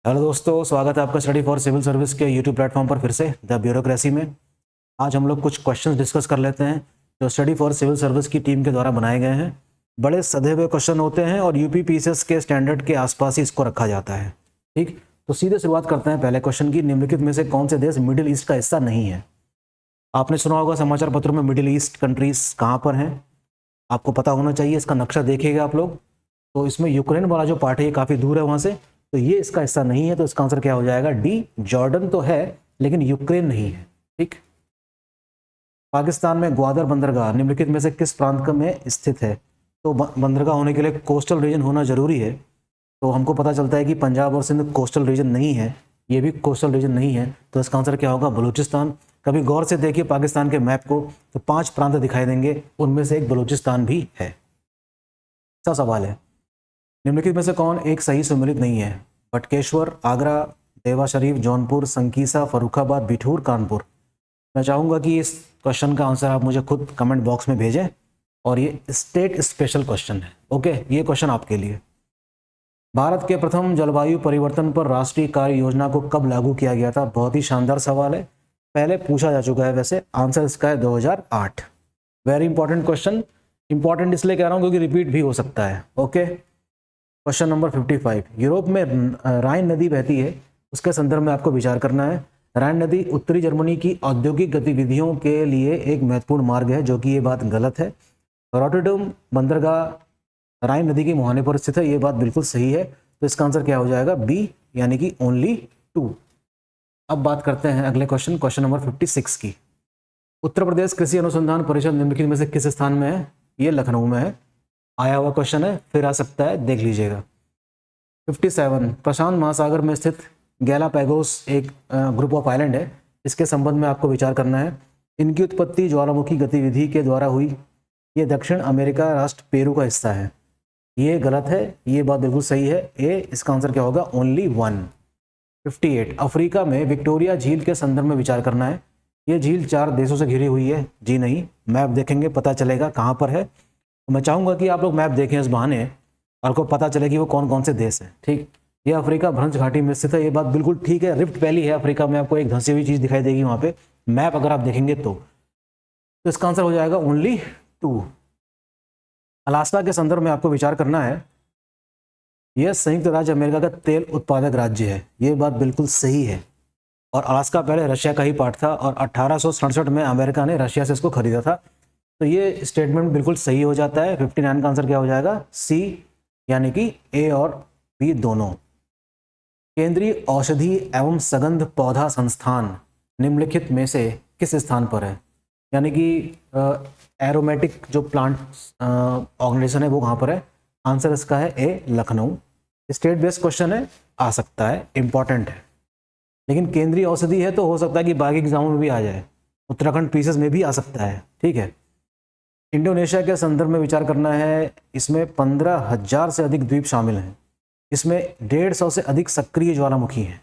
Hello दोस्तों, स्वागत है आपका स्टडी फॉर सिविल सर्विस के यूट्यूब प्लेटफॉर्म पर फिर से द ब्यूरोक्रेसी में। आज हम लोग कुछ क्वेश्चंस डिस्कस कर लेते हैं जो स्टडी फॉर सिविल सर्विस की टीम के द्वारा बनाए गए हैं। बड़े सधे हुए क्वेश्चन होते हैं और यूपी पीसीएस के स्टैंडर्ड के आसपास ही इसको रखा जाता है। ठीक, तो सीधे शुरुआत करते हैं पहले क्वेश्चन की। निम्नलिखित में से कौन से देश मिडिल ईस्ट का हिस्सा नहीं है? आपने सुना होगा समाचार पत्रों में मिडिल ईस्ट कंट्रीज कहाँ पर हैं, आपको पता होना चाहिए। इसका नक्शा देखिएगा आप लोग, तो इसमें यूक्रेन वाला जो पार्ट है ये काफ़ी दूर है वहाँ से, तो ये इसका हिस्सा नहीं है। तो इसका आंसर क्या हो जाएगा? डी। जॉर्डन तो है लेकिन यूक्रेन नहीं है। ठीक, पाकिस्तान में ग्वादर बंदरगाह निम्नलिखित में से किस प्रांत में स्थित है? तो बंदरगाह होने के लिए कोस्टल रीजन होना जरूरी है। तो हमको पता चलता है कि पंजाब और सिंध कोस्टल रीजन नहीं है, ये भी कोस्टल रीजन नहीं है। तो इसका आंसर क्या होगा? बलूचिस्तान। कभी गौर से देखिए पाकिस्तान के मैप को, तो 5 प्रांत दिखाई देंगे, उनमें से एक बलूचिस्तान भी है। अच्छा सवाल है, निम्नलिखित में से कौन एक सही सम्मिलित नहीं है? बटकेश्वर, आगरा, देवा शरीफ, जौनपुर, संकीसा, फर्रुखाबाद, बिठूर, कानपुर। मैं चाहूँगा कि इस क्वेश्चन का आंसर आप मुझे खुद कमेंट बॉक्स में भेजें, और ये स्टेट स्पेशल क्वेश्चन है। ओके, ये क्वेश्चन आपके लिए। भारत के प्रथम जलवायु परिवर्तन पर राष्ट्रीय कार्य योजना को कब लागू किया गया था? बहुत ही शानदार सवाल है, पहले पूछा जा चुका है वैसे। आंसर इसका है 2008। Very important question. इंपॉर्टेंट इसलिए कह रहा हूँ क्योंकि रिपीट भी हो सकता है। Okay, question number 55। यूरोप में राइन नदी बहती है, उसके संदर्भ में आपको विचार करना है। राइन नदी उत्तरी जर्मनी की औद्योगिक गतिविधियों के लिए एक महत्वपूर्ण मार्ग है, जो कि ये बात गलत है। रॉटरडम बंदरगाह राइन नदी के मुहाने पर स्थित है, ये बात बिल्कुल सही है। तो इसका आंसर क्या हो जाएगा? बी, यानी कि ओनली 2। अब बात करते हैं अगले क्वेश्चन, क्वेश्चन नंबर 56 की। उत्तर प्रदेश कृषि अनुसंधान परिषद निम्नलिखित में से किस स्थान में है? ये लखनऊ में है। आया हुआ क्वेश्चन है, फिर आ सकता है, देख लीजिएगा। 57। प्रशांत महासागर में स्थित गैलापैगोस एक ग्रुप ऑफ आइलैंड है, इसके संबंध में आपको विचार करना है। इनकी उत्पत्ति ज्वालामुखी गतिविधि के द्वारा हुई। ये दक्षिण अमेरिका राष्ट्र पेरू का हिस्सा है। ये गलत है, ये बात बिल्कुल सही है। ए, इसका आंसर क्या होगा? ओनली 1। 58। अफ्रीका में विक्टोरिया झील के संदर्भ में विचार करना है। ये झील 4 देशों से घिरी हुई है। जी नहीं, मैप देखेंगे पता चलेगा कहाँ पर है। मैं चाहूँगा कि आप लोग मैप देखें इस बहाने, और आपको पता चले कि वो कौन कौन से देश हैं। ठीक, ये अफ्रीका भ्रंश घाटी में स्थित है, ये बात बिल्कुल ठीक है। रिफ्ट वैली है अफ्रीका में, आपको एक धंसी हुई चीज़ दिखाई देगी वहाँ पे, मैप अगर आप देखेंगे तो इसका आंसर हो जाएगा ओनली 2। अलास्का के संदर्भ में आपको विचार करना है। यह संयुक्त राज्य अमेरिका का तेल उत्पादक राज्य है, ये बात बिल्कुल सही है। और अलास्का पहले रशिया का ही पार्ट था, और 1867 में अमेरिका ने रशिया से इसको खरीदा था। तो ये स्टेटमेंट बिल्कुल सही हो जाता है। 59 का आंसर क्या हो जाएगा? सी, यानी कि ए और बी दोनों। केंद्रीय औषधि एवं सगंध पौधा संस्थान निम्नलिखित में से किस स्थान पर है? यानी कि एरोमेटिक जो प्लांट ऑर्गेनाइजेशन है वो कहाँ पर है? आंसर इसका है ए, लखनऊ। स्टेट बेस्ड क्वेश्चन है, आ सकता है, इंपॉर्टेंट है। लेकिन केंद्रीय औषधि है तो हो सकता है कि बाकी एग्जामों में भी आ जाए, उत्तराखंड पीसेस में भी आ सकता है। ठीक है, इंडोनेशिया के संदर्भ में विचार करना है। इसमें 15,000 से अधिक द्वीप शामिल हैं। इसमें 150 से अधिक सक्रिय ज्वालामुखी हैं।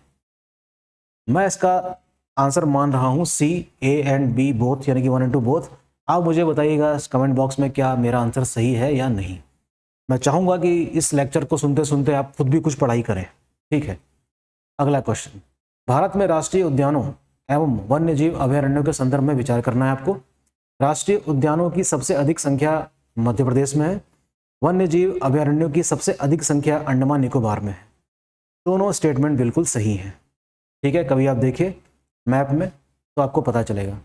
मैं इसका आंसर मान रहा हूँ सी, ए एंड बी बोथ, यानी कि 1 और 2 बोथ। आप मुझे बताइएगा कमेंट बॉक्स में क्या मेरा आंसर सही है या नहीं। मैं चाहूँगा कि इस लेक्चर को सुनते सुनते आप खुद भी कुछ पढ़ाई करें। ठीक है, अगला क्वेश्चन। भारत में राष्ट्रीय उद्यानों एवं वन्य जीव अभयारण्यों के संदर्भ में विचार करना है आपको। राष्ट्रीय उद्यानों की सबसे अधिक संख्या मध्य प्रदेश में है। वन्य जीव अभयारण्यों की सबसे अधिक संख्या अंडमान निकोबार में है। दोनों स्टेटमेंट बिल्कुल सही हैं। ठीक है, कभी आप देखिए मैप में तो आपको पता चलेगा।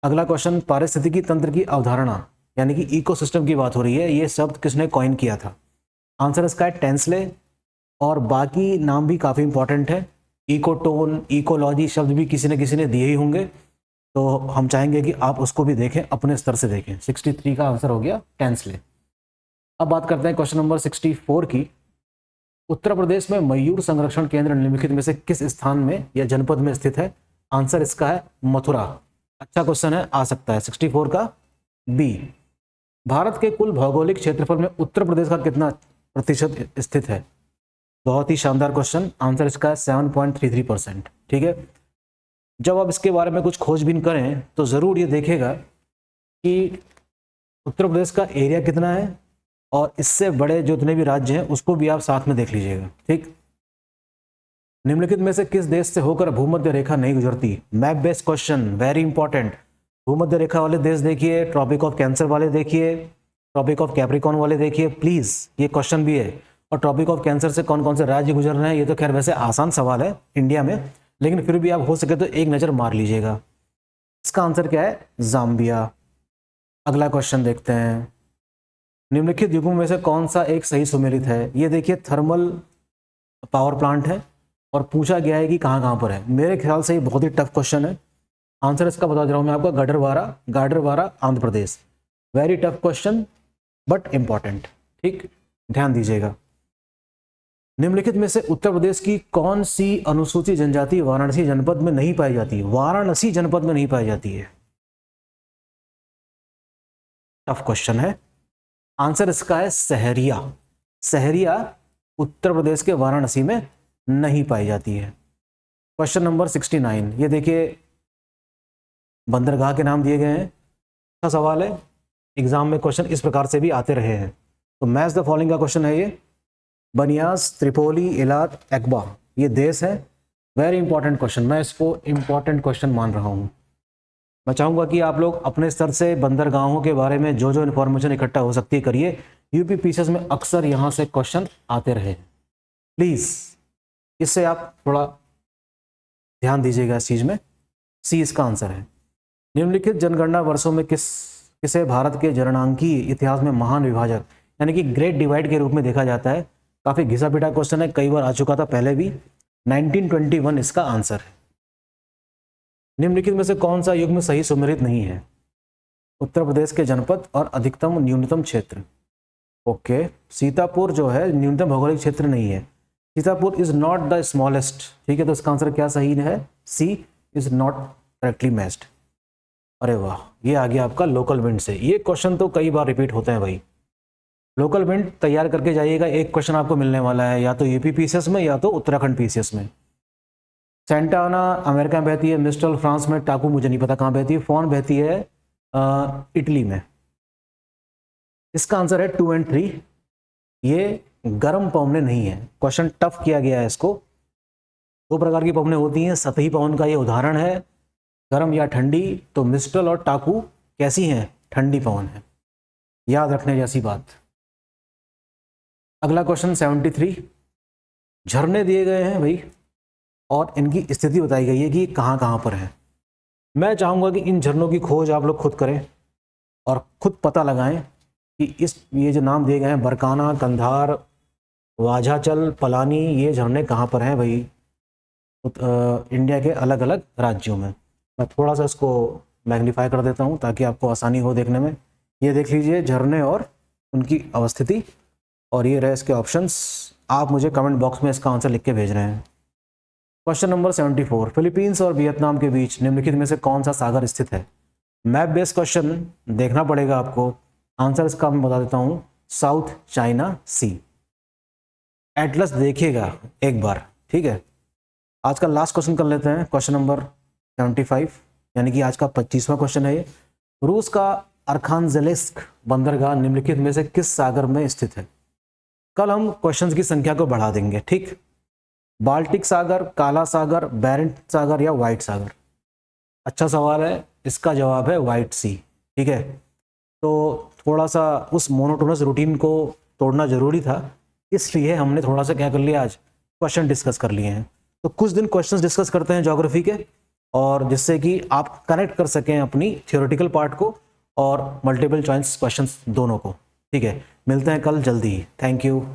अगला क्वेश्चन, पारिस्थितिकी तंत्र की अवधारणा यानी कि इकोसिस्टम की बात हो रही है, ये शब्द किसने कॉइन किया था? आंसर इसका है टेंसले, और बाकी नाम भी काफ़ी इंपॉर्टेंट है। इकोटोन, इकोलॉजी शब्द भी किसी न किसी ने दिए ही होंगे, तो हम चाहेंगे कि आप उसको भी देखें, अपने स्तर से देखें। 63 का आंसर हो गया टेंसले। अब बात करते हैं क्वेश्चन नंबर 64 की। उत्तर प्रदेश में मयूर संरक्षण केंद्र निम्नलिखित में से किस स्थान में या जनपद में स्थित है? आंसर इसका है मथुरा। अच्छा क्वेश्चन है, आ सकता है। 64 का बी। भारत के कुल भौगोलिक क्षेत्रफल में उत्तर प्रदेश का कितना प्रतिशत स्थित है? बहुत ही शानदार क्वेश्चन। आंसर इसका है 7.33%। ठीक है, जब आप इसके बारे में कुछ खोजबीन करें तो ज़रूर ये देखेगा कि उत्तर प्रदेश का एरिया कितना है, और इससे बड़े जो जितने भी राज्य हैं उसको भी आप साथ में देख लीजिएगा। ठीक, निम्नलिखित में से किस देश से होकर भूमध्य रेखा नहीं गुजरती? Map based question, very important. भूमध्य रेखा वाले देश देखिए, ट्रॉपिक ऑफ कैंसर वाले देखिए, ट्रॉपिक ऑफ कैप्रिकॉन वाले देखिए, प्लीज ये क्वेश्चन भी है। और ट्रॉपिक ऑफ कैंसर से कौन कौन से राज्य गुजर रहे हैं, ये तो खैर वैसे आसान सवाल है इंडिया में, लेकिन फिर भी आप हो सके तो एक नज़र मार लीजिएगा। इसका आंसर क्या है? जाम्बिया। अगला क्वेश्चन देखते हैं, निम्नलिखित युग्मों में से कौन सा एक सही सुमेलित है? ये देखिए थर्मल पावर प्लांट है और पूछा गया है कि कहाँ कहाँ पर है। मेरे ख्याल से ये बहुत ही टफ क्वेश्चन है। आंसर इसका बता दे रहा हूँ मैं आपको, Gadarwara Andhra Pradesh. Very tough question but important, ठीक, ध्यान दीजिएगा। निम्नलिखित में से उत्तर प्रदेश की कौन सी अनुसूचित जनजाति वाराणसी जनपद में नहीं पाई जाती? वाराणसी जनपद में नहीं पाई जाती है। टफ क्वेश्चन है। आंसर इसका है सहरिया। सहरिया उत्तर प्रदेश के वाराणसी में नहीं पाई जाती है। क्वेश्चन नंबर 69, ये देखिए बंदरगाह के नाम दिए गए हैं। अच्छा सवाल है, एग्जाम में क्वेश्चन इस प्रकार से भी आते रहे हैं। तो मैच द फॉलोइंग का क्वेश्चन है ये, बनियास, त्रिपोली, इलाट, एक्बा, ये देश है। वेरी इंपॉर्टेंट क्वेश्चन, मैं इसको इंपॉर्टेंट क्वेश्चन मान रहा हूँ। मैं चाहूँगा कि आप लोग अपने स्तर से बंदरगाहों के बारे में जो जो इन्फॉर्मेशन इकट्ठा हो सकती है करिए। यूपी पीसीएस में अक्सर यहाँ से क्वेश्चन आते रहे, प्लीज़ इससे आप थोड़ा ध्यान दीजिएगा इस चीज़ में। सी इसका आंसर है। निम्नलिखित जनगणना वर्षों में किसे भारत के जननांकीय इतिहास में महान विभाजक यानी कि ग्रेट डिवाइड के रूप में देखा जाता है? काफ़ी घिसा पिटा क्वेश्चन है, कई बार आ चुका था पहले भी। 1921 इसका आंसर है। निम्नलिखित में से कौन सा युग्म सही सुमेलित नहीं है? उत्तर प्रदेश के जनपद और अधिकतम न्यूनतम क्षेत्र। ओके, सीतापुर जो है न्यूनतम भौगोलिक क्षेत्र नहीं है। Sitapur is not the smallest, ठीक है, तो इसका आंसर क्या सही है? सी इज नॉट करेक्टली मैच्ड। अरे वाह, ये आ गया आपका लोकल विंड से। ये क्वेश्चन तो कई बार रिपीट होते हैं भाई। लोकल विंड तैयार करके जाइएगा, एक क्वेश्चन आपको मिलने वाला है, या तो यूपी पीसीएस में या तो उत्तराखंड पीसीएस में। सेंटा आना अमेरिका में बहती है, मिस्टल फ्रांस में, टाकू मुझे नहीं पता कहाँ बहती है, फॉन बहती है इटली में। इसका आंसर है 2 और 3। ये गर्म पवने नहीं है। क्वेश्चन टफ किया गया है इसको। 2 प्रकार की पवनें होती हैं, सतही पवन का ये उदाहरण है, गर्म या ठंडी। तो मिस्टल और टाकू कैसी हैं? ठंडी पवन है, याद रखने जैसी बात। अगला क्वेश्चन 73, झरने दिए गए हैं भाई और इनकी स्थिति बताई गई है कि कहाँ कहाँ पर है। मैं चाहूँगा कि इन झरनों की खोज आप लोग खुद करें और खुद पता लगाएं कि ये जो नाम दिए गए हैं, बरकाना, कंधार, वाझाचल, पलानी, ये झरने कहाँ पर हैं भाई इंडिया के अलग अलग राज्यों में। मैं थोड़ा सा इसको मैग्नीफाई कर देता हूँ ताकि आपको आसानी हो देखने में। ये देख लीजिए झरने और उनकी अवस्थिति, और ये रहे इसके ऑप्शंस। आप मुझे कमेंट बॉक्स में इसका आंसर लिख के भेज रहे हैं। क्वेश्चन नंबर 74, फिलीपींस और वियतनाम के बीच निम्नलिखित में से कौन सा सागर स्थित है? मैप बेस्ड क्वेश्चन देखना पड़ेगा आपको। आंसर इसका मैं बता देता हूँ, साउथ चाइना सी। एटलस देखिएगा एक बार, ठीक है। आज का लास्ट क्वेश्चन कर लेते हैं, क्वेश्चन नंबर 75, यानी कि आज का 25वां क्वेश्चन है ये। रूस का अर्खान्जेलिस्क बंदरगाह निम्नलिखित में से किस सागर में स्थित है? कल हम क्वेश्चंस की संख्या को बढ़ा देंगे, ठीक। बाल्टिक सागर, काला सागर, बैरेंट सागर या व्हाइट सागर? अच्छा सवाल है, इसका जवाब है व्हाइट सी, ठीक है। तो थोड़ा सा उस मोनोटोनस रूटीन को तोड़ना जरूरी था, इसलिए हमने थोड़ा सा क्या कर लिया, आज क्वेश्चन डिस्कस कर लिए हैं। तो कुछ दिन क्वेश्चंस डिस्कस करते हैं ज्योग्राफी के, और जिससे कि आप कनेक्ट कर सकें अपनी थियोरेटिकल पार्ट को और मल्टीपल चॉइस क्वेश्चंस दोनों को, ठीक है। मिलते हैं कल जल्दी ही। Thank you.